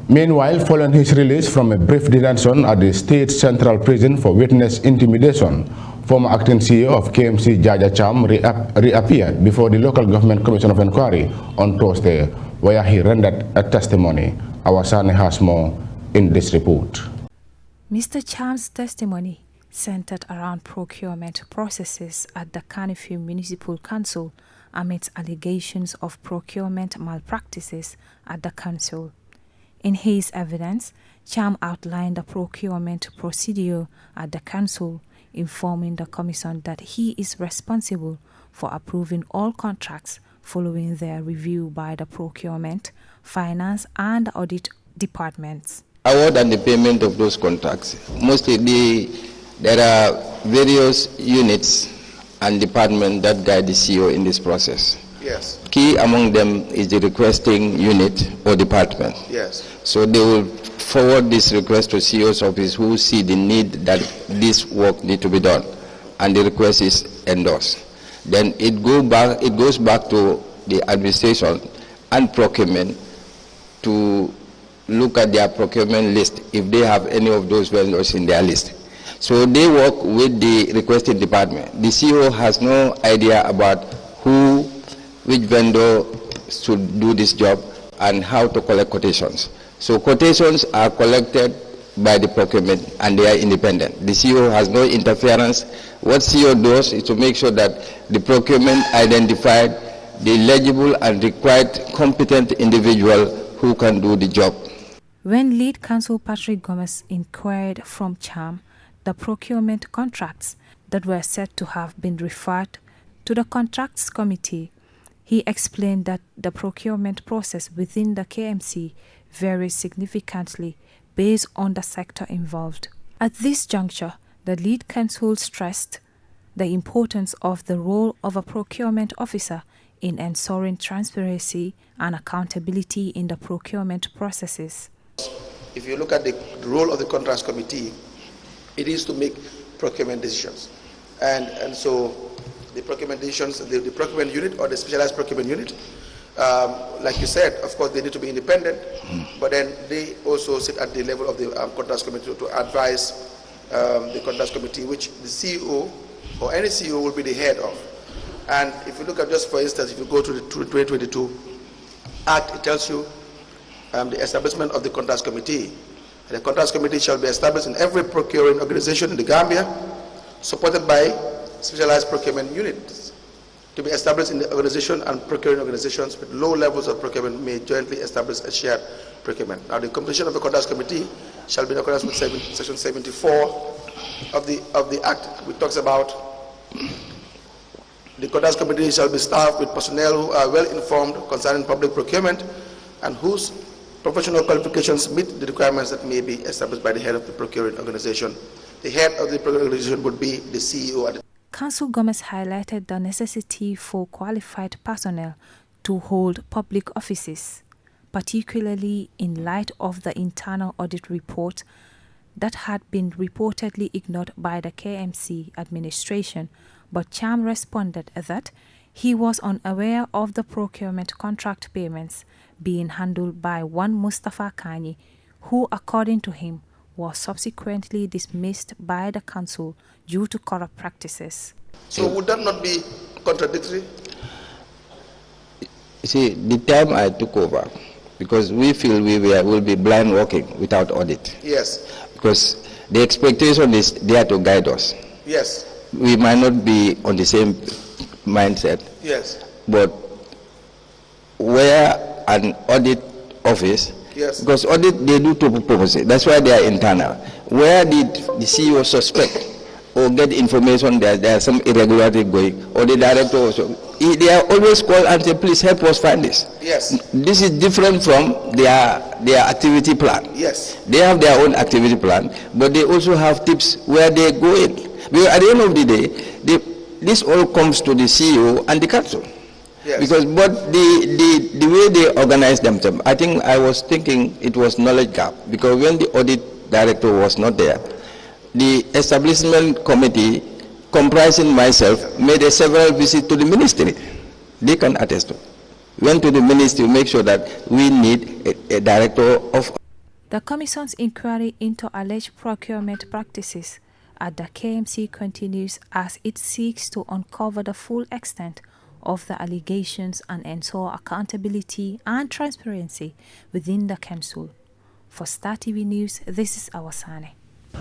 Meanwhile, following his release from a brief detention at the State Central Prison for witness intimidation, former acting CEO of KMC Jaja Cham reappeared before the Local Government Commission of Inquiry on Thursday, where he rendered a testimony. Awa Sanneh has more in this report. Mr. Cham's testimony centered around procurement processes at the Kanifing Municipal Council amidst allegations of procurement malpractices at the council. In his evidence, Cham outlined the procurement procedure at the council, informing the commission that he is responsible for approving all contracts following their review by the procurement, finance and audit departments. Award and the payment of those contracts. Mostly there are various units and departments that guide the CEO in this process. Yes. Key among them is the requesting unit or department. Yes. So they will forward this request to CEO's office who see the need that this work need to be done, and the request is endorsed. Then it goes back to the administration and procurement to look at their procurement list if they have any of those vendors in their list. So they work with the requesting department. The CEO has no idea about which vendor should do this job and how to collect quotations. So quotations are collected by the procurement and they are independent. The CEO has no interference. What CEO does is to make sure that the procurement identified the eligible and required competent individual who can do the job. When lead counsel Patrick Gomez inquired from Cham the procurement contracts that were said to have been referred to the contracts committee, he explained that the procurement process within the KMC varies significantly based on the sector involved. At this juncture, the lead counsel stressed the importance of the role of a procurement officer in ensuring transparency and accountability in the procurement processes. If you look at the role of the contracts committee, it is to make procurement decisions. And so the procurement decisions, the procurement unit or the specialized procurement unit, like you said, of course, they need to be independent, but then they also sit at the level of the contracts committee to advise the contracts committee, which the CEO or any CEO will be the head of. And if you look at, just for instance, if you go to the 2022 Act, it tells you the establishment of the contracts committee. The contracts committee shall be established in every procuring organization in the Gambia, supported by specialized procurement units, to be established in the organization, and procuring organizations with low levels of procurement may jointly establish a shared procurement. Now, the composition of the contracts committee shall be in accordance with section 74 of the Act, which talks about the contracts committee shall be staffed with personnel who are well informed concerning public procurement and whose professional qualifications meet the requirements that may be established by the head of the procuring organization. The head of the procuring organization would be the CEO at the Council Gomez highlighted the necessity for qualified personnel to hold public offices, particularly in light of the internal audit report that had been reportedly ignored by the KMC administration, but Cham responded that he was unaware of the procurement contract payments being handled by one Mustafa Kani, who, according to him, was subsequently dismissed by the council due to corrupt practices. So would that not be contradictory? You see, the time I took over, because we feel we will be blind walking without audit. Yes. Because the expectation is there to guide us. Yes. We might not be on the same mindset. Yes. But where an audit office, yes, because audit they do two purposes, that's why they are internal. Where did the CEO suspect or get information that there are some irregularity going, or the director also, they are always called and say, please help us find this. Yes. This is different from their activity plan. Yes. They have their own activity plan, but they also have tips where they go in. Because at the end of the day, this all comes to the CEO and the council. Yes. Because but the way they organize themselves, I think I was thinking it was knowledge gap, because when the audit director was not there, the establishment committee, comprising myself, made several visits to the ministry. They can attest to. Went to the ministry to make sure that we need a director of The Commission's inquiry into alleged procurement practices at the KMC continues as it seeks to uncover the full extent of the allegations and ensure accountability and transparency within the Council. For Star TV News, this is Awa Sanneh.